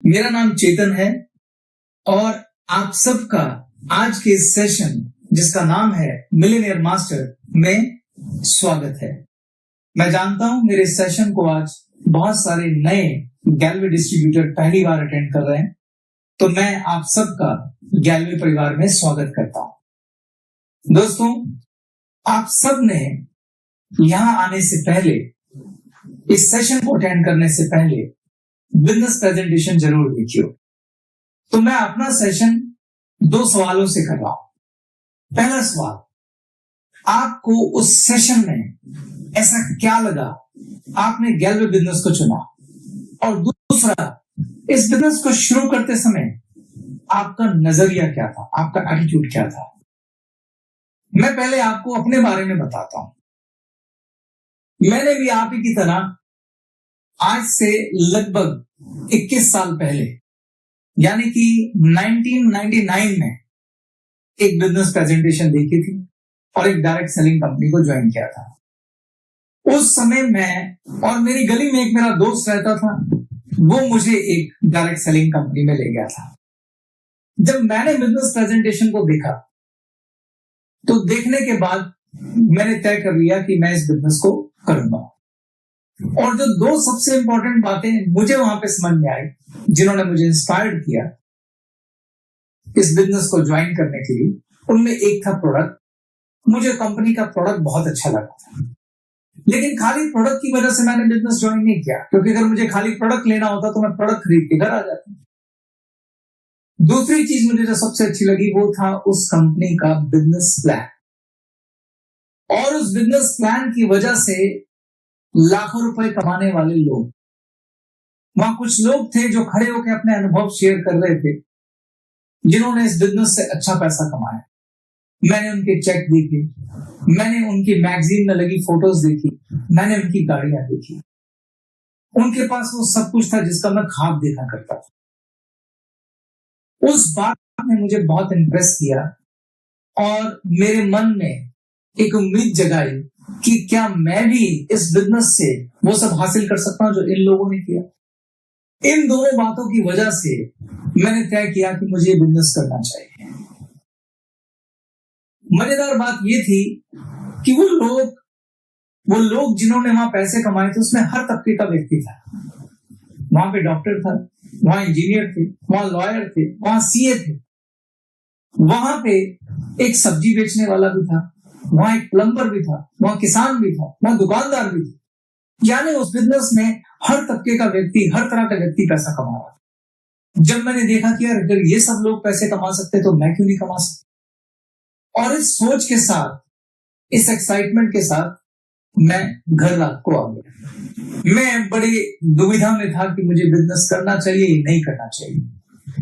मेरा नाम चेतन है और आप सबका आज के इस सेशन जिसका नाम है मिलियनेयर मास्टर में स्वागत है। मैं जानता हूं मेरे सेशन को आज बहुत सारे नए गैलवे डिस्ट्रीब्यूटर पहली बार अटेंड कर रहे हैं, तो मैं आप सबका गैलवे परिवार में स्वागत करता हूं। दोस्तों, आप सब ने यहां आने से पहले, इस सेशन को अटेंड करने से पहले बिजनेस प्रेजेंटेशन जरूर देखियो। तो मैं अपना सेशन 2 सवालों से कर रहा हूं। पहला सवाल, आपको उस सेशन में ऐसा क्या लगा आपने गैलवे बिजनेस को चुना, और दूसरा, इस बिजनेस को शुरू करते समय आपका नजरिया क्या था, आपका एटीट्यूड क्या था। मैं पहले आपको अपने बारे में बताता हूं। मैंने भी आप ही की तरह आज से लगभग 21 साल पहले, यानी कि 1999 में एक बिजनेस प्रेजेंटेशन देखी थी और एक डायरेक्ट सेलिंग कंपनी को ज्वाइन किया था। उस समय मैं और मेरी गली में एक मेरा दोस्त रहता था, वो मुझे एक डायरेक्ट सेलिंग कंपनी में ले गया था। जब मैंने बिजनेस प्रेजेंटेशन को देखा तो देखने के बाद मैंने तय कर लिया कि मैं इस बिजनेस को करूंगा। और जो 2 सबसे इंपॉर्टेंट बातें मुझे वहां पे समझ में आई, जिन्होंने मुझे इंस्पायर्ड किया इस बिजनेस को ज्वाइन करने के लिए, उनमें एक था प्रोडक्ट। मुझे कंपनी का प्रोडक्ट बहुत अच्छा लगा था, लेकिन खाली प्रोडक्ट की वजह से मैंने बिजनेस ज्वाइन नहीं किया, क्योंकि अगर मुझे खाली प्रोडक्ट लेना होता तो मैं प्रोडक्ट खरीद के घर आ जाता। दूसरी चीज मुझे जो सबसे अच्छी लगी वो था उस कंपनी का बिजनेस प्लान। और उस बिजनेस प्लान की वजह से लाखों रुपए कमाने वाले लोग, वहां कुछ लोग थे जो खड़े होकर अपने अनुभव शेयर कर रहे थे, जिन्होंने इस बिजनेस से अच्छा पैसा कमाया। मैंने उनके चेक देखे, मैंने उनकी मैगजीन में लगी फोटोज देखी, मैंने उनकी गाड़ियां देखी। उनके पास वो सब कुछ था जिसका मैं ख्वाब देखा करता था। उस बात ने मुझे बहुत इंप्रेस किया और मेरे मन में एक उम्मीद जगाई कि क्या मैं भी इस बिजनेस से वो सब हासिल कर सकता हूं जो इन लोगों ने किया। इन दोनों बातों की वजह से मैंने तय किया कि मुझे बिजनेस करना चाहिए। मजेदार बात ये थी कि वो लोग जिन्होंने वहां पैसे कमाए थे, उसमें हर तबके का व्यक्ति था। वहां पे डॉक्टर था, वहां इंजीनियर थे, वहां लॉयर थे, वहां सीए थे, वहां पे एक सब्जी बेचने वाला भी था, वहां एक प्लम्बर भी था, वहां किसान भी था, वहां दुकानदार भी था। यानी उस बिजनेस में हर तबके का व्यक्ति, हर तरह का व्यक्ति पैसा कमा रहा था। जब मैंने देखा कि यार अगर ये सब लोग पैसे कमा सकते तो मैं क्यों नहीं कमा सकता, और इस सोच के साथ, इस एक्साइटमेंट के साथ मैं घर रात को आ गया। मैं बड़ी दुविधा में था कि मुझे बिजनेस करना चाहिए या नहीं करना चाहिए,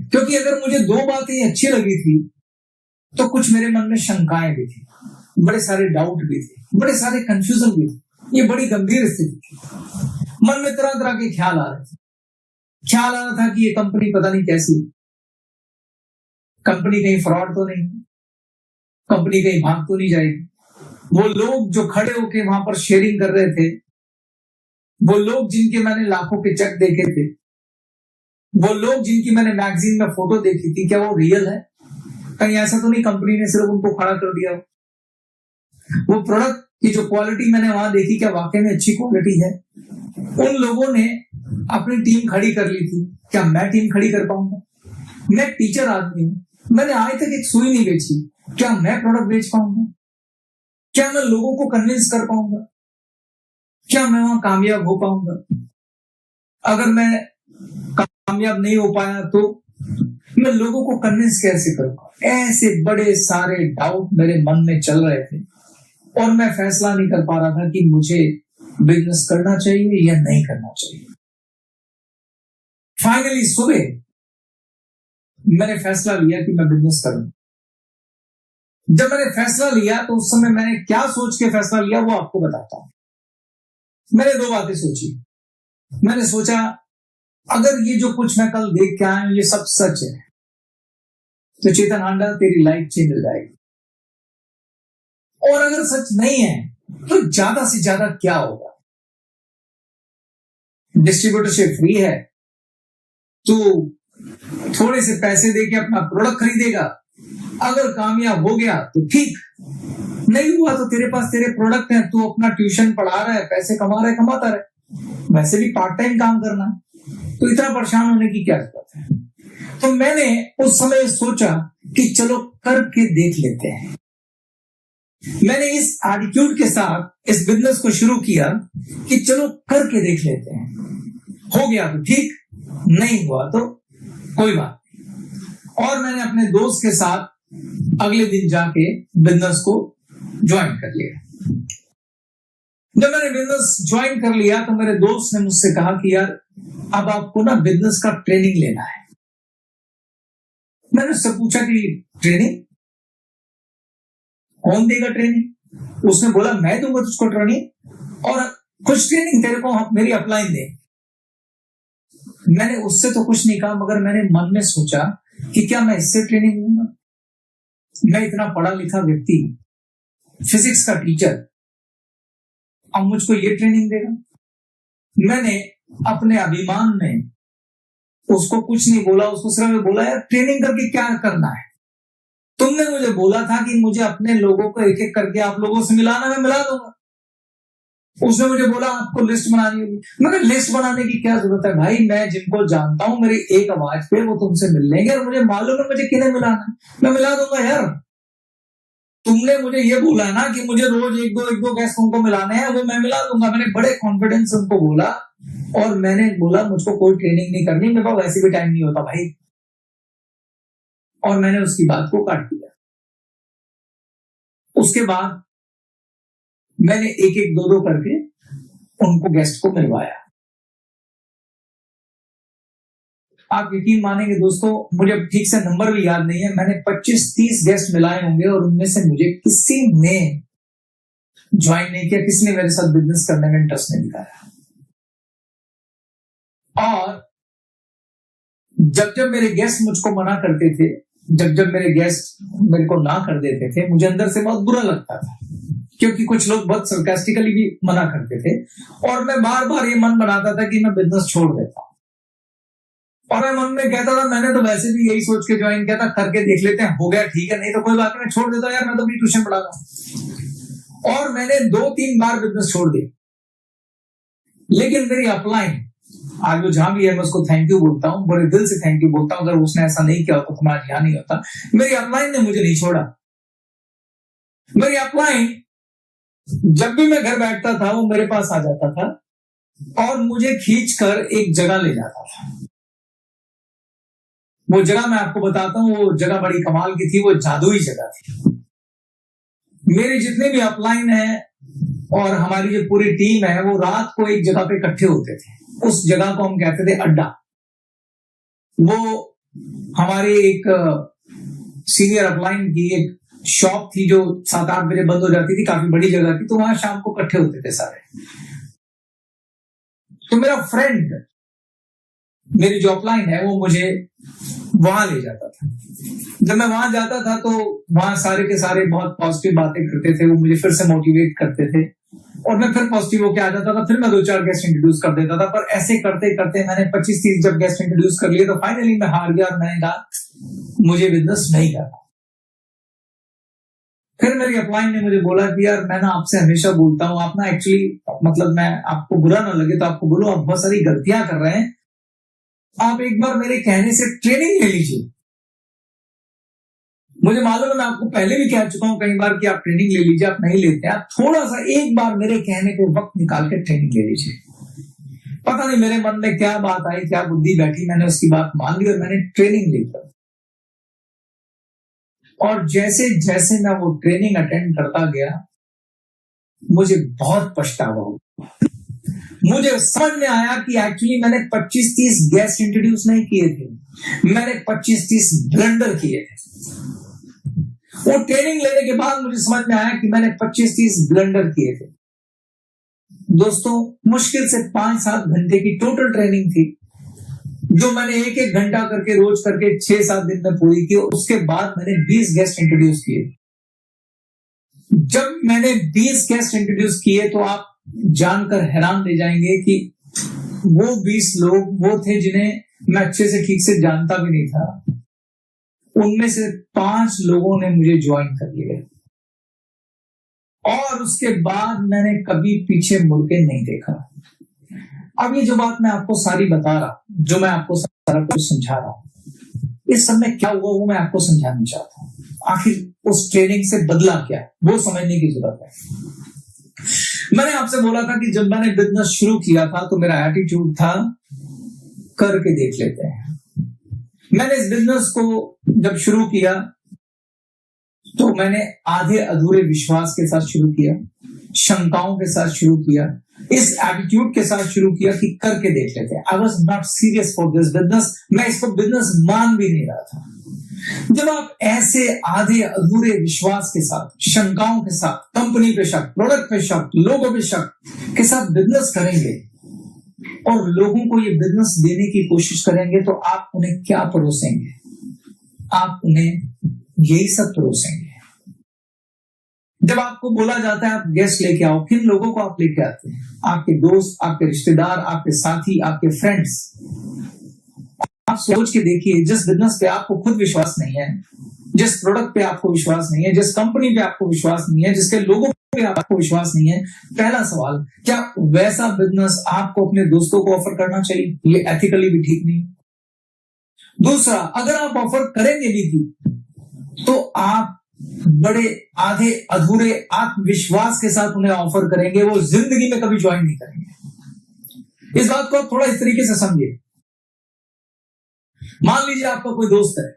क्योंकि अगर मुझे 2 बातें अच्छी लगी थी तो कुछ मेरे मन में शंकाएं भी थी, बड़े सारे डाउट भी थे, बड़े सारे कंफ्यूजन भी थे। ये बड़ी गंभीर स्थिति थी। मन में तरह तरह के ख्याल आ रहे थे। ख्याल आ रहा था कि ये कंपनी पता नहीं कैसी, कंपनी कहीं फ्रॉड तो नहीं, कंपनी कहीं भाग तो नहीं जाएगी। वो लोग जो खड़े होके वहां पर शेयरिंग कर रहे थे, वो लोग जिनके मैंने लाखों के चेक देखे थे, वो लोग जिनकी मैंने मैगजीन में फोटो देखी थी, क्या वो रियल है? कहीं ऐसा तो नहीं कंपनी ने सिर्फ उनको खड़ा कर दिया? वो प्रोडक्ट की जो क्वालिटी मैंने वहां देखी, क्या वाकई में अच्छी क्वालिटी है? उन लोगों ने अपनी टीम खड़ी कर ली थी, क्या मैं टीम खड़ी कर पाऊंगा? मैं टीचर आदमी हूं, मैंने आज तक एक सुई नहीं बेची, क्या मैं प्रोडक्ट बेच पाऊंगा? क्या मैं लोगों को कन्विंस कर पाऊंगा? क्या मैं वहां कामयाब हो पाऊंगा? अगर मैं कामयाब नहीं हो पाया तो मैं लोगों को कन्विंस कैसे करूंगा? ऐसे बड़े सारे डाउट मेरे मन में चल रहे थे और मैं फैसला नहीं कर पा रहा था कि मुझे बिजनेस करना चाहिए या नहीं करना चाहिए। फाइनली सुबह मैंने फैसला लिया कि मैं बिजनेस करूंगा। जब मैंने फैसला लिया तो उस समय मैंने क्या सोच के फैसला लिया वो आपको बताता हूं। मैंने 2 बातें सोची। मैंने सोचा अगर ये जो कुछ मैं कल देख के आया हूं ये सब सच है तो चेतन हांडा तेरी लाइफ चेंज हो जाएगी, और अगर सच नहीं है तो ज्यादा से ज्यादा क्या होगा? डिस्ट्रीब्यूटरशिप फ्री है, तू थोड़े से पैसे देके अपना प्रोडक्ट खरीदेगा, अगर कामयाब हो गया तो ठीक, नहीं हुआ तो तेरे पास तेरे प्रोडक्ट है, तू अपना ट्यूशन पढ़ा रहा है, पैसे कमा रहा है, कमाता रहे, वैसे भी पार्ट टाइम काम करना है, तो इतना परेशान होने की क्या जरूरत है। तो मैंने उस समय सोचा कि चलो करके देख लेते हैं। मैंने इस एटीट्यूड के साथ इस बिजनेस को शुरू किया कि चलो करके देख लेते हैं, हो गया तो ठीक, नहीं हुआ तो कोई बात नहीं। और मैंने अपने दोस्त के साथ अगले दिन जाके बिजनेस को ज्वाइन कर लिया। जब मैंने बिजनेस ज्वाइन कर लिया तो मेरे दोस्त ने मुझसे कहा कि यार अब आपको ना बिजनेस का ट्रेनिंग लेना है। मैंने उससे पूछा कि ट्रेनिंग कौन देगा ट्रेनिंग? उसने बोला मैं दूंगा तुझको ट्रेनिंग, और कुछ ट्रेनिंग तेरे को मेरी अपलाइन दे। मैंने उससे तो कुछ नहीं कहा, मगर मैंने मन में सोचा कि क्या मैं इससे ट्रेनिंग लूंगा? मैं इतना पढ़ा लिखा व्यक्ति, फिजिक्स का टीचर, अब मुझको ये ट्रेनिंग देगा? मैंने अपने अभिमान में उसको कुछ नहीं बोला, उसको सिर्फ बोला यार ट्रेनिंग करके क्या करना है? तुमने मुझे बोला था कि मुझे अपने लोगों को एक एक करके आप लोगों से मिलाना, मैं मिला दूंगा। उसने मुझे बोला आपको लिस्ट बनानी होगी। मगर लिस्ट बनाने की क्या जरूरत है भाई, मैं जिनको जानता हूं मेरी एक आवाज पे वो तुमसे मिल लेंगे, और मुझे मालूम है मुझे किन्हें मिलाना है, मैं मिला दूंगा यार। तुमने मुझे ये बोला ना कि मुझे रोज एक दो गेस्ट उनको मिलाने हैं, वो मैं मिला दूंगा। मैंने बड़े कॉन्फिडेंस से उनको बोला, और मैंने बोला मुझको कोई ट्रेनिंग नहीं करनी, मेरे पास वैसे भी टाइम नहीं होता भाई। और मैंने उसकी बात को काट दिया। उसके बाद मैंने एक एक दो करके उनको गेस्ट को मिलवाया। आप यकीन मानेंगे दोस्तों, मुझे ठीक से नंबर भी याद नहीं है, मैंने 25-30 गेस्ट मिलाए होंगे, और उनमें से मुझे किसी ने ज्वाइन नहीं किया, किसी ने मेरे साथ बिजनेस करने में इंटरेस्ट नहीं दिखाया। और जब जब मेरे गेस्ट मुझको मना करते थे, जब जब मेरे गेस्ट मेरे को ना कर देते थे, मुझे अंदर से बहुत बुरा लगता था, क्योंकि कुछ लोग बहुत सरकास्टिकली भी मना करते थे, और मैं बार बार ये मन बनाता था कि मैं बिजनेस छोड़ देता हूं। और मैं मन में कहता था मैंने तो वैसे भी यही सोच के ज्वाइन किया था, करके देख लेते हैं, हो गया ठीक है, नहीं तो कोई बात नहीं, मैं छोड़ देता यार, मैं तो भी ट्यूशन पढ़ा रहा हूं। और मैंने 2-3 बार बिजनेस छोड़ दिया। लेकिन मेरी अपलाइन, आज वो जहां भी है मैं उसको थैंक यू बोलता हूं, बड़े दिल से थैंक यू बोलता हूं, अगर उसने ऐसा नहीं किया होता तो मैं आज यहां नहीं होता। मेरी अपलाइन ने मुझे नहीं छोड़ा। मेरी अपलाइन जब भी मैं घर बैठता था वो मेरे पास आ जाता था और मुझे खींचकर एक जगह ले जाता था। वो जगह मैं आपको बताता हूं, वो जगह बड़ी कमाल की थी, वो जादुई जगह थी। मेरे जितने भी अपलाइन है और हमारी जो पूरी टीम है, वो रात को एक जगह पे इकट्ठे होते थे। उस जगह को हम कहते थे अड्डा। वो हमारे एक सीनियर अपलाइन की एक शॉप थी जो 7-8 बजे बंद हो जाती थी, काफी बड़ी जगह थी, तो वहां शाम को इकट्ठे होते थे सारे। तो मेरा फ्रेंड, मेरी जो अपलाइन है, वो मुझे वहां ले जाता था। जब मैं वहां जाता था तो वहां सारे के सारे बहुत पॉजिटिव बातें करते थे, वो मुझे फिर से मोटिवेट करते थे, और मैं फिर पॉजिटिव होके आ जाता था। फिर मैं 2-4 गेस्ट इंट्रोड्यूस कर देता था, पर ऐसे करते करते मैंने 25-30 जब गेस्ट इंट्रोड्यूस कर लिए तो फाइनली मैं हार गया और मैंने कहा मुझे बिजनेस नहीं करना। फिर मेरी अपलाइन ने मुझे बोला कि यार मैं ना आपसे हमेशा बोलता हूं, आप ना एक्चुअली, मतलब मैं आपको बुरा ना लगे तो आपको बोलो, आप बहुत सारी गलतियां कर रहे हैं, आप एक बार मेरे कहने से ट्रेनिंग ले लीजिए। मुझे मालूम है, मैं आपको पहले भी कह चुका हूं कई बार कि आप ट्रेनिंग ले लीजिए, आप नहीं लेते, आप थोड़ा सा एक बार मेरे कहने पे वक्त निकाल के ट्रेनिंग ले लीजिए। पता नहीं मेरे मन में क्या बात आई, क्या बुद्धि बैठी, मैंने उसकी बात मान ली और मैंने ट्रेनिंग ली। और जैसे जैसे मैं वो ट्रेनिंग अटेंड करता गया, मुझे बहुत पछतावा हुआ। मुझे समझ में आया कि एक्चुअली मैंने 25-30 गेस्ट इंट्रोड्यूस नहीं किए थे, मैंने 25-30 ब्लंडर किए थे। वो ट्रेनिंग लेने के बाद मुझे समझ में आया कि मैंने 25-30 ब्लंडर किए थे। दोस्तों, मुश्किल से 5-7 घंटे की टोटल ट्रेनिंग थी, जो मैंने 1-1 घंटा करके रोज करके 6-7 दिन में पूरी की। उसके बाद मैंने 20 गेस्ट इंट्रोड्यूस किए। जब मैंने 20 गेस्ट इंट्रोड्यूस किए तो आप जानकर हैरान रह जाएंगे कि वो 20 लोग वो थे जिन्हें मैं अच्छे से ठीक से जानता भी नहीं था। उनमें से 5 लोगों ने मुझे ज्वाइन कर लिया और उसके बाद मैंने कभी पीछे मुड़ के नहीं देखा। अब ये जो बात मैं आपको सारी बता रहा, जो मैं आपको सारा कुछ समझा रहा हूं, इस सब में क्या हुआ वो मैं आपको समझाना चाहता हूं। आखिर उस ट्रेनिंग से बदला क्या, वो समझने की जरूरत है। मैंने आपसे बोला था कि जब मैंने बिजनेस शुरू किया था तो मेरा एटीट्यूड था करके देख लेते हैं। मैंने इस बिजनेस को जब शुरू किया तो मैंने आधे अधूरे विश्वास के साथ शुरू किया, शंकाओं के साथ शुरू किया, इस एटीट्यूड के साथ शुरू किया कि करके देख लेते हैं। I was not serious for this business. मैं इसको बिजनेस मान भी नहीं रहा था। जब आप ऐसे आधे अधूरे विश्वास के साथ, शंकाओं के साथ, कंपनी पे शक, प्रोडक्ट पे शक, लोगों पे शक के साथ बिजनेस करेंगे और लोगों को ये बिजनेस देने की कोशिश करेंगे तो आप उन्हें क्या परोसेंगे? आप उन्हें यही सब परोसेंगे। जब आपको बोला जाता है आप गेस्ट लेके आओ, किन लोगों को आप लेके आते हैं? आपके दोस्त, आपके रिश्तेदार, आपके साथी, आपके फ्रेंड्स। आप सोच के देखिए, जिस बिजनेस पे आपको खुद विश्वास नहीं है, जिस प्रोडक्ट पे आपको विश्वास नहीं है, जिस कंपनी पे आपको विश्वास नहीं है, जिसके लोगों पे आपको विश्वास नहीं है, पहला सवाल, क्या वैसा बिजनेस आपको अपने दोस्तों को ऑफर करना चाहिए? ये एथिकली भी ठीक नहीं। दूसरा, अगर आप ऑफर करेंगे भी तो आप बड़े आधे अधूरे आत्मविश्वास के साथ उन्हें ऑफर करेंगे, वो जिंदगी में कभी ज्वाइन नहीं करेंगे। इस बात को आप थोड़ा इस तरीके से समझिए। मान लीजिए आपका कोई दोस्त है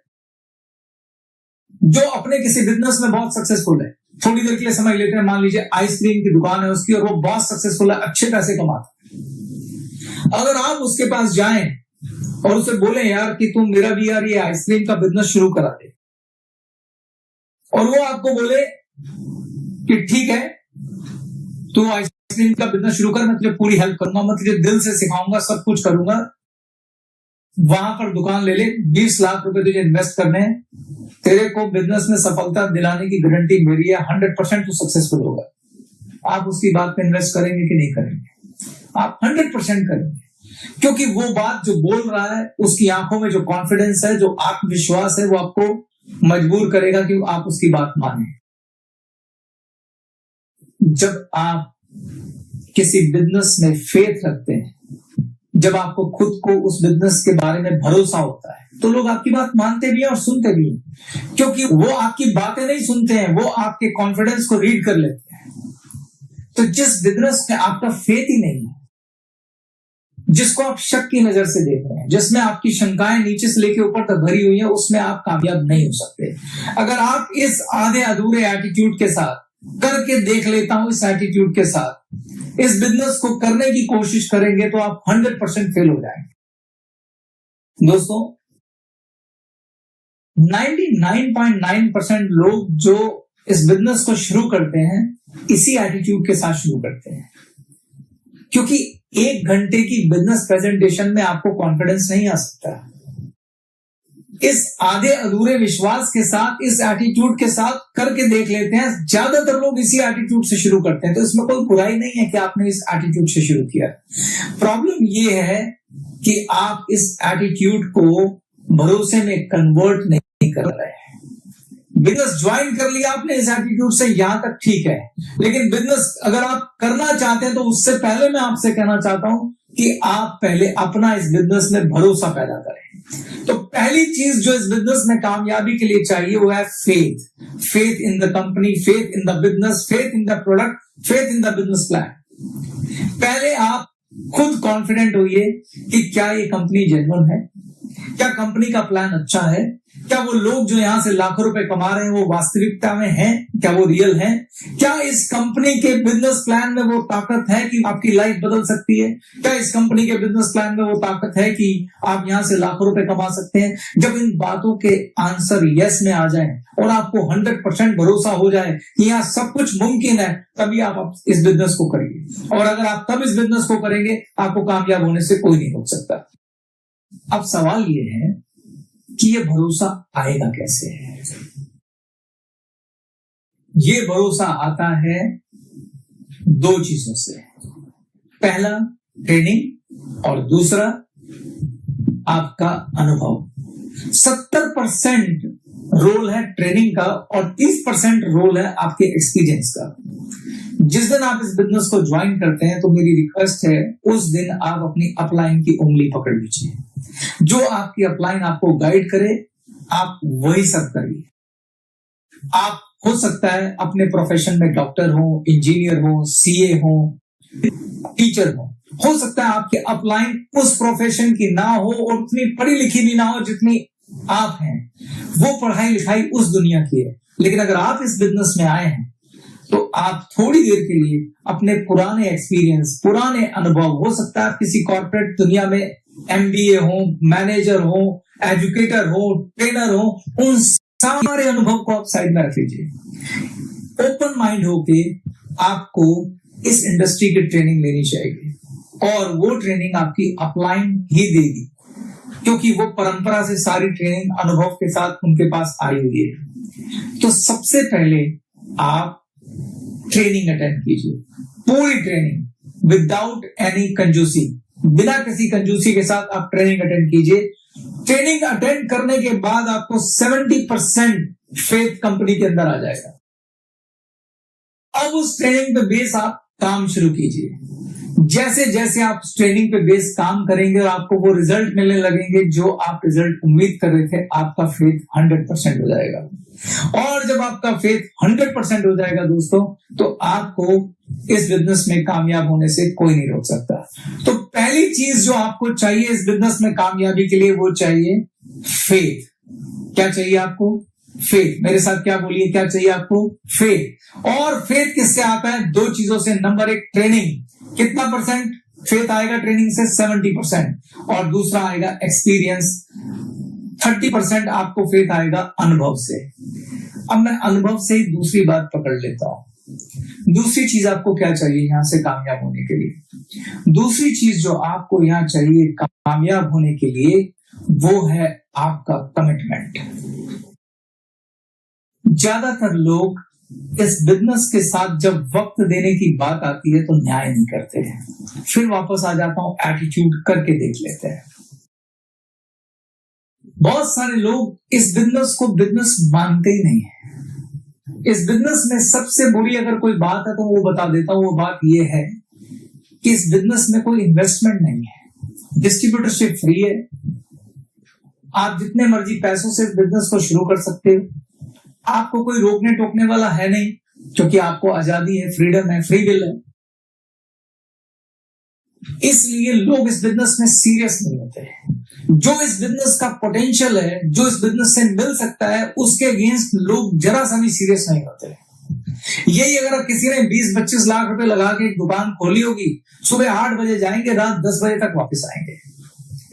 जो अपने किसी बिजनेस में बहुत सक्सेसफुल है। थोड़ी देर के लिए समझ लेते हैं, मान लीजिए आइसक्रीम की दुकान है उसकी और वो बहुत सक्सेसफुल है, अच्छे पैसे कमाता है। अगर आप उसके पास जाएं और उसे बोले यार कि तुम मेरा भी यार ये आइसक्रीम का बिजनेस शुरू करा दे, और वो आपको बोले कि ठीक है तू आइसक्रीम का बिजनेस शुरू कर, मैं तुझे पूरी हेल्प करूंगा, मैं तुझे दिल से सिखाऊंगा, सब कुछ करूंगा, वहां पर दुकान ले ले, 20 लाख रुपए तुझे इन्वेस्ट करने हैं, तेरे को बिजनेस में सफलता दिलाने की गारंटी मेरी है, 100% तू सक्सेसफुल होगा। आप उसकी बात पे इन्वेस्ट करेंगे कि नहीं करेंगे? आप 100% करेंगे, क्योंकि वो बात जो बोल रहा है, उसकी आंखों में जो कॉन्फिडेंस है, जो आत्मविश्वास है, वो आपको मजबूर करेगा कि आप उसकी बात माने। जब आप किसी बिजनेस में फेथ रखते हैं, जब आपको खुद को उस बिजनेस के बारे में भरोसा होता है, तो लोग आपकी बात मानते भी हैं और सुनते भी हैं, क्योंकि वो आपकी बातें नहीं सुनते हैं, वो आपके कॉन्फिडेंस को रीड कर लेते हैं। तो जिस बिजनेस में आपका फेथ ही नहीं है, जिसको आप शक की नजर से देख रहे हैं, जिसमें आपकी शंकाएं नीचे से लेकर ऊपर तक भरी हुई है, उसमें आप कामयाब नहीं हो सकते। अगर आप इस आधे अधूरे एटीट्यूड के साथ, करके देख लेता हूं इस एटीट्यूड के साथ इस बिजनेस को करने की कोशिश करेंगे, तो आप 100% फेल हो जाएंगे। दोस्तों, 99.9% लोग जो इस बिजनेस को शुरू करते हैं, इसी एटीट्यूड के साथ शुरू करते हैं, क्योंकि 1 घंटे की बिजनेस प्रेजेंटेशन में आपको कॉन्फिडेंस नहीं आ सकता। इस आधे अधूरे विश्वास के साथ, इस एटीट्यूड के साथ करके देख लेते हैं। ज्यादातर लोग इसी एटीट्यूड से शुरू करते हैं, तो इसमें कोई बुराई नहीं है कि आपने इस एटीट्यूड से शुरू किया। प्रॉब्लम ये है कि आप इस एटीट्यूड को भरोसे में कन्वर्ट नहीं कर रहे हैं। बिजनेस ज्वाइन कर लिया आपने इस एटीट्यूड से, यहां तक ठीक है, लेकिन बिजनेस अगर आप करना चाहते हैं तो उससे पहले मैं आपसे कहना चाहता हूं कि आप पहले अपना इस बिजनेस में भरोसा पैदा करें। तो पहली चीज जो इस बिजनेस में कामयाबी के लिए चाहिए वो है faith. Faith in the company, faith in the business, faith in the product, faith in the business plan. पहले आप खुद कॉन्फिडेंट होइए कि क्या ये कंपनी जेन्युइन है, क्या कंपनी का प्लान अच्छा है, क्या वो लोग जो यहां से लाखों रुपए कमा रहे हैं वो वास्तविकता में हैं, क्या वो रियल हैं, क्या इस कंपनी के बिजनेस प्लान में वो ताकत है कि आपकी लाइफ बदल सकती है, क्या इस कंपनी के बिजनेस प्लान में वो ताकत है कि आप यहां से लाखों रुपए कमा सकते हैं। जब इन बातों के आंसर यस में आ जाएं और आपको 100% भरोसा हो जाए कि यहाँ सब कुछ मुमकिन है, तभी आप इस बिजनेस को करिए। और अगर आप तब इस बिजनेस को करेंगे, आपको कामयाब होने से कोई नहीं रोक सकता। अब सवाल ये है कि ये भरोसा आएगा कैसे? ये भरोसा आता है 2 चीजों से। पहला ट्रेनिंग और दूसरा आपका अनुभव। 70% रोल है ट्रेनिंग का और 30% रोल है आपके एक्सपीरियंस का। जिस दिन आप इस बिजनेस को ज्वाइन करते हैं तो मेरी रिक्वेस्ट है उस दिन आप अपनी अपलाइन की उंगली पकड़ लीजिए। जो आपकी अपलाइन आपको गाइड करे आप वही सब करिए। आप हो सकता है अपने प्रोफेशन में डॉक्टर हो, इंजीनियर हो, सीए हो, टीचर हो सकता है आपके अपलाइन उस प्रोफेशन की ना हो और उतनी पढ़ी लिखी भी ना हो जितनी आप हैं। वो पढ़ाई लिखाई उस दुनिया की है, लेकिन अगर आप इस बिजनेस में आए हैं तो आप थोड़ी देर के लिए अपने पुराने एक्सपीरियंस, पुराने अनुभव, हो सकता है आप किसी कॉर्पोरेट दुनिया में एमबीए हो, मैनेजर हो, एजुकेटर हो, ट्रेनर हो, उन सारे अनुभव को आप साइड में रख लीजिए। ओपन माइंड होके आपको इस इंडस्ट्री की ट्रेनिंग लेनी चाहिए और वो ट्रेनिंग आपकी अपलाइन ही देगी, क्योंकि वो परंपरा से सारी ट्रेनिंग अनुभव के साथ उनके पास आई हुई है। तो सबसे पहले आप ट्रेनिंग अटेंड कीजिए, पूरी ट्रेनिंग विदाउट एनी कंजूसी, बिना किसी कंजूसी के साथ आप ट्रेनिंग अटेंड कीजिए। ट्रेनिंग अटेंड करने के बाद आपको 70% फेथ कंपनी के अंदर आ जाएगा। अब उस ट्रेनिंग पे बेस आप काम शुरू कीजिए। जैसे जैसे आप ट्रेनिंग पे बेस काम करेंगे और आपको वो रिजल्ट मिलने लगेंगे जो आप रिजल्ट उम्मीद कर रहे थे, आपका फेथ 100% हो जाएगा। और जब आपका फेथ 100% हो जाएगा दोस्तों, तो आपको इस बिजनेस में कामयाब होने से कोई नहीं रोक सकता। तो पहली चीज जो आपको चाहिए इस बिजनेस में कामयाबी के लिए, वो चाहिए फेथ। क्या चाहिए आपको? फेथ। मेरे साथ क्या बोलिए, क्या चाहिए आपको? फेथ। और फेथ किससे आता है? दो चीजों से। नंबर एक, ट्रेनिंग। कितना परसेंट फेथ आएगा ट्रेनिंग से? 70%। और दूसरा आएगा एक्सपीरियंस। 30% आपको फेथ आएगा अनुभव से। अब मैं अनुभव से ही दूसरी बात पकड़ लेता हूं। दूसरी चीज आपको क्या चाहिए यहां से कामयाब होने के लिए? दूसरी चीज जो आपको यहां चाहिए कामयाब होने के लिए, वो है आपका कमिटमेंट। ज्यादातर लोग इस बिजनेस के साथ जब वक्त देने की बात आती है तो न्याय नहीं करते हैं। फिर वापस आ जाता हूं, एटीट्यूड करके देख लेते हैं। बहुत सारे लोग इस बिजनेस को बिजनेस मानते ही नहीं है। इस बिजनेस में सबसे बुरी अगर कोई बात है तो वो बता देता हूं। वो बात ये है कि इस बिजनेस में कोई इन्वेस्टमेंट नहीं है, डिस्ट्रीब्यूटरशिप फ्री है। आप जितने मर्जी पैसों से इस बिजनेस को शुरू कर सकते हो। आपको कोई रोकने टोकने वाला है नहीं, क्योंकि आपको आजादी है, फ्रीडम है, फ्री विल है। इसलिए लोग इस बिजनेस में सीरियस नहीं होते। जो इस बिजनेस का पोटेंशियल है, जो इस बिजनेस से मिल सकता है, उसके अगेंस्ट लोग जरा सा भी सीरियस नहीं होते। यही अगर किसी ने 20-25 लाख रुपए लगा के एक दुकान खोली होगी, सुबह 8 बजे जाएंगे, रात 10 बजे तक वापस आएंगे,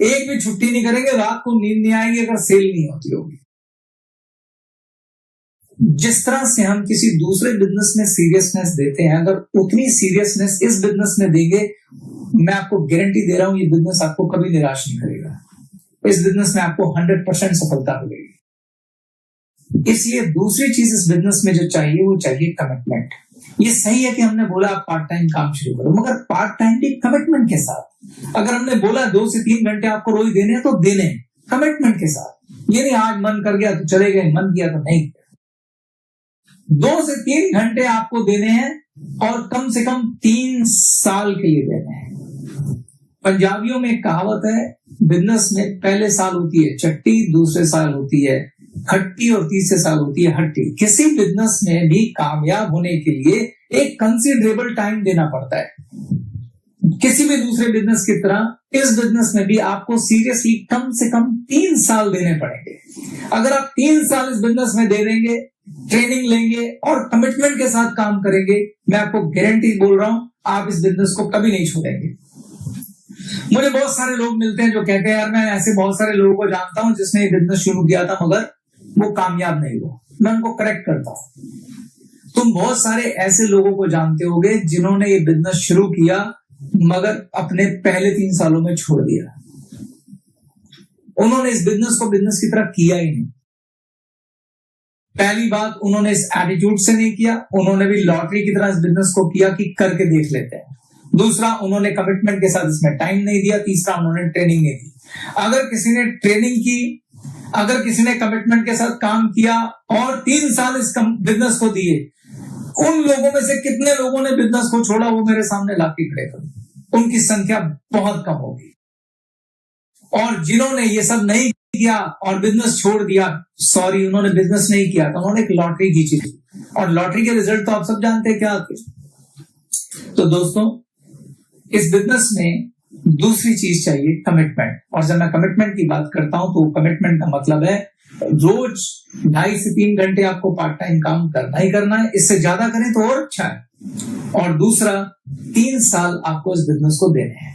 एक भी छुट्टी नहीं करेंगे, रात को नींद नहीं आएगी अगर सेल नहीं होती होगी। जिस तरह से हम किसी दूसरे बिजनेस में सीरियसनेस देते हैं, अगर उतनी सीरियसनेस इस बिजनेस में देंगे, मैं आपको गारंटी दे रहा हूं ये बिजनेस आपको कभी निराश नहीं करेगा। इस बिजनेस में आपको 100% सफलता मिलेगी। इसलिए दूसरी चीज इस बिजनेस में जो चाहिए वो चाहिए कमिटमेंट। ये सही है कि हमने बोला आप पार्ट टाइम काम शुरू करो, मगर पार्ट टाइम भी कमिटमेंट के साथ। अगर हमने बोला 2 से 3 घंटे आपको रोज देने हैं तो देने, कमिटमेंट के साथ। ये नहीं आज मन कर गया तो चले गए, मन किया तो नहीं। 2 से 3 घंटे आपको देने हैं और कम से कम 3 साल के लिए देने हैं। पंजाबियों में एक कहावत है, बिजनेस में पहले साल होती है चट्टी, दूसरे साल होती है खट्टी और तीसरे साल होती है हट्टी। किसी बिजनेस में भी कामयाब होने के लिए एक कंसिडरेबल टाइम देना पड़ता है। किसी भी दूसरे बिजनेस की तरह इस बिजनेस में भी आपको सीरियसली कम से कम 3 साल देने पड़ेंगे। अगर आप 3 साल इस बिजनेस में दे देंगे, ट्रेनिंग लेंगे और कमिटमेंट के साथ काम करेंगे, मैं आपको गारंटी बोल रहा हूं आप इस बिजनेस को कभी नहीं छोड़ेंगे। मुझे बहुत सारे लोग मिलते हैं जो कहते हैं यार मैं ऐसे बहुत सारे लोगों को जानता हूं जिसने ये बिजनेस शुरू किया था मगर वो कामयाब नहीं हुआ। मैं उनको करेक्ट करता हूं, तुम बहुत सारे ऐसे लोगों को जानते होगे जिन्होंने ये बिजनेस शुरू किया मगर अपने पहले 3 सालों में छोड़ दिया। उन्होंने इस बिजनेस को बिजनेस की तरह किया ही नहीं। पहली बात, उन्होंने इस एटीट्यूड से नहीं किया, उन्होंने भी लॉटरी की तरह इस बिजनेस को किया कि करके देख लेते हैं। दूसरा, उन्होंने कमिटमेंट के साथ इसमें टाइम नहीं दिया। तीसरा, उन्होंने ट्रेनिंग नहीं दी। अगर किसी ने ट्रेनिंग की, अगर किसी ने कमिटमेंट के साथ काम किया और 3 साल इस बिजनेस को दिए, उन लोगों में से कितने लोगों ने बिजनेस को छोड़ा, वो मेरे सामने लाके खड़े करो। उनकी संख्या बहुत कम होगी। और जिन्होंने ये सब नहीं किया और बिजनेस छोड़ दिया, सॉरी, उन्होंने बिजनेस नहीं किया तो उन्होंने एक लॉटरी खींची थी, और लॉटरी के रिजल्ट तो आप सब जानते हैं क्या आते। तो दोस्तों, इस बिजनेस में दूसरी चीज चाहिए, कमिटमेंट। और जब मैं कमिटमेंट की बात करता हूं तो कमिटमेंट का मतलब है रोज 2.5 से 3 घंटे आपको पार्ट टाइम काम करना ही करना है। इससे ज्यादा करें तो और अच्छा है। और दूसरा, 3 साल आपको इस बिजनेस को देने हैं।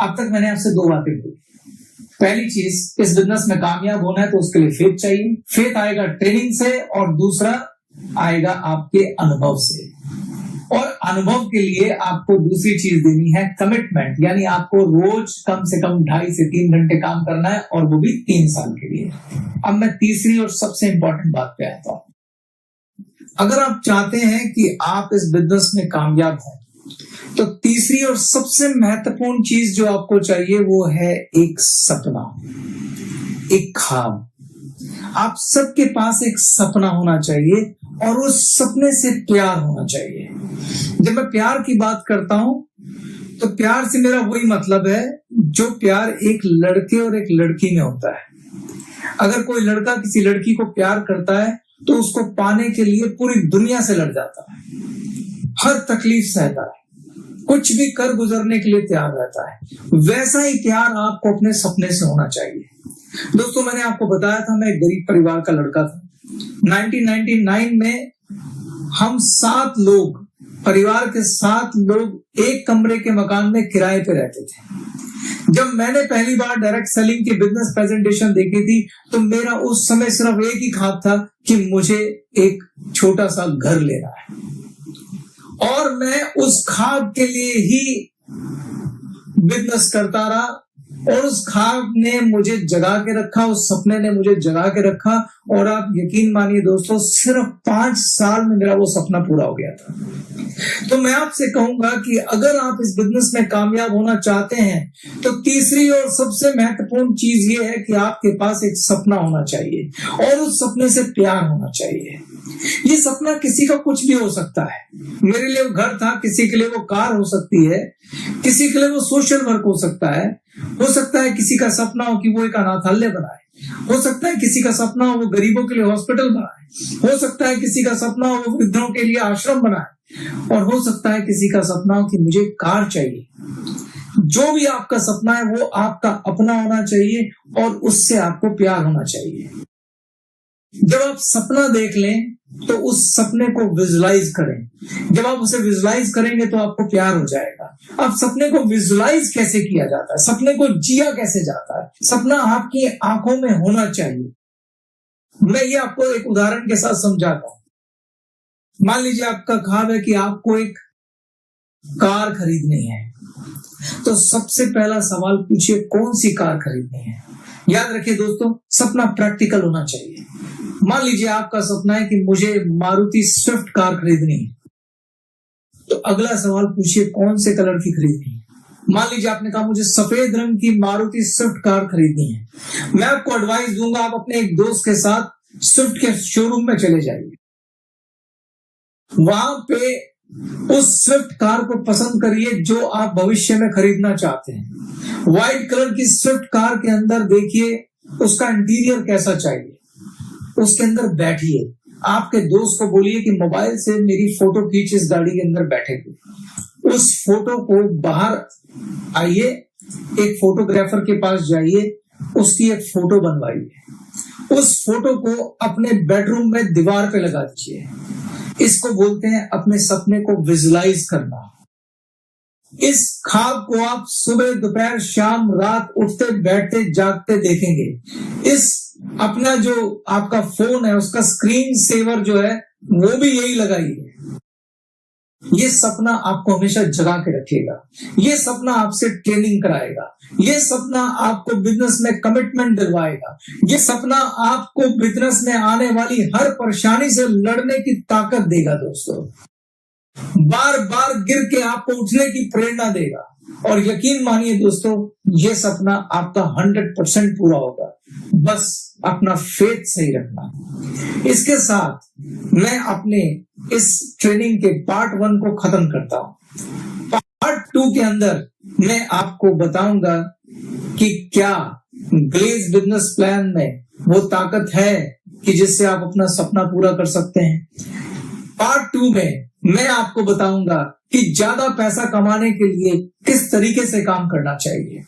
अब तक मैंने आपसे 2 बातें बोली। पहली चीज, इस बिजनेस में कामयाब होना है तो उसके लिए फेथ चाहिए। फेथ आएगा ट्रेनिंग से, और दूसरा आएगा आपके अनुभव से। और अनुभव के लिए आपको दूसरी चीज देनी है, कमिटमेंट। यानी आपको रोज कम से कम 2.5 से 3 घंटे काम करना है, और वो भी 3 साल के लिए। अब मैं तीसरी और सबसे इंपॉर्टेंट बात पे आता हूं। अगर आप चाहते हैं कि आप इस बिजनेस में कामयाब हो, तो तीसरी और सबसे महत्वपूर्ण चीज जो आपको चाहिए वो है एक सपना, एक ख्वाब। आप सबके पास एक सपना होना चाहिए, और उस सपने से प्यार होना चाहिए। जब मैं प्यार की बात करता हूं तो प्यार से मेरा वही मतलब है जो प्यार एक लड़के और एक लड़की में होता है। अगर कोई लड़का किसी लड़की को प्यार करता है तो उसको पाने के लिए पूरी दुनिया से लड़ जाता है, हर तकलीफ सहता है, कुछ भी कर गुजरने के लिए तैयार रहता है। वैसा ही प्यार आपको अपने सपने से होना चाहिए। दोस्तों, मैंने आपको बताया था मैं एक गरीब परिवार का लड़का था। 1999 में हम 7 लोग, परिवार के 7 लोग एक कमरे के मकान में किराए पे रहते थे। जब मैंने पहली बार डायरेक्ट सेलिंग की बिजनेस प्रेजेंटेशन देखी थी तो मेरा उस समय सिर्फ एक ही ख्वाब था कि मुझे एक छोटा सा घर लेना है, और मैं उस ख्वाब के लिए ही बिजनेस करता रहा। और उस ख्वाब ने मुझे जगा के रखा, उस सपने ने मुझे जगा के रखा। और आप यकीन मानिए दोस्तों, सिर्फ 5 साल में मेरा वो सपना पूरा हो गया था। तो मैं आपसे कहूंगा कि अगर आप इस बिजनेस में कामयाब होना चाहते हैं तो तीसरी और सबसे महत्वपूर्ण चीज ये है कि आपके पास एक सपना होना चाहिए, और उस सपने से प्यार होना चाहिए। ये सपना किसी का कुछ भी हो सकता है। मेरे लिए वो घर था, किसी के लिए वो कार हो सकती है, किसी के लिए वो सोशल वर्क हो सकता है किसी का सपना हो कि वो एक अनाथालय बनाए, हो सकता है किसी का सपना हो वो गरीबों के लिए हॉस्पिटल बनाए, हो सकता है किसी का सपना हो वो वृद्धों के लिए आश्रम बनाए, और हो सकता है किसी का सपना हो कि मुझे कार चाहिए। जो भी आपका सपना है वो आपका अपना होना चाहिए, और उससे आपको प्यार होना चाहिए। जब आप सपना देख लें तो उस सपने को विजुलाइज करें। जब आप उसे विजुलाइज करेंगे तो आपको प्यार हो जाएगा। अब सपने को विजुलाइज कैसे किया जाता है, सपने को जिया कैसे जाता है? सपना आपकी आंखों में होना चाहिए। मैं ये आपको एक उदाहरण के साथ समझाता हूं। मान लीजिए आपका ख्वाब है कि आपको एक कार खरीदनी है, तो सबसे पहला सवाल पूछिए कौन सी कार खरीदनी है। याद रखिए दोस्तों, सपना प्रैक्टिकल होना चाहिए। मान लीजिए आपका सपना है कि मुझे मारुति स्विफ्ट कार खरीदनी है, तो अगला सवाल पूछिए कौन से कलर की खरीदनी है। मान लीजिए आपने कहा मुझे सफेद रंग की मारुति स्विफ्ट कार खरीदनी है। मैं आपको एडवाइस दूंगा, आप अपने एक दोस्त के साथ स्विफ्ट के शोरूम में चले जाइए, वहां पे उस स्विफ्ट कार को पसंद करिए जो आप भविष्य में खरीदना चाहते हैं। व्हाइट कलर की स्विफ्ट कार के अंदर देखिए उसका इंटीरियर कैसा चाहिए, उसके अंदर बैठिए। आपके दोस्त को बोलिए कि मोबाइल से मेरी फोटो खींच इस गाड़ी के अंदर बैठे हुए। उस फोटो को बाहर आइए, एक फोटोग्राफर के पास जाइए, उसकी एक फोटो बनवाइए। उस फोटो को अपने बेडरूम में दीवार पे लगा दीजिए। इसको बोलते हैं अपने सपने को विजुलाइज करना। इस ख्वाब को आप सुबह, दोपहर, शाम, रात, उठते बैठते जागते देखेंगे। इस अपना जो आपका फोन है उसका स्क्रीन सेवर जो है वो भी यही लगाइए। ये सपना आपको हमेशा जगा के रखेगा। ये सपना आपसे ट्रेनिंग कराएगा। ये सपना आपको बिजनेस में कमिटमेंट दिलवाएगा। ये सपना आपको बिजनेस में आने वाली हर परेशानी से लड़ने की ताकत देगा दोस्तों। बार बार गिर के आपको उठने की प्रेरणा देगा। और यकीन मानिए दोस्तों, ये सपना आपका 100% पूरा होगा। बस अपना फेथ सही रखना। इसके साथ मैं अपने इस ट्रेनिंग के पार्ट 1 को खत्म करता हूं। पार्ट 2 के अंदर मैं आपको बताऊंगा कि क्या ग्लेज बिजनेस प्लान में वो ताकत है कि जिससे आप अपना सपना पूरा कर सकते हैं। पार्ट 2 में मैं आपको बताऊंगा कि ज्यादा पैसा कमाने के लिए किस तरीके से काम करना चाहिए।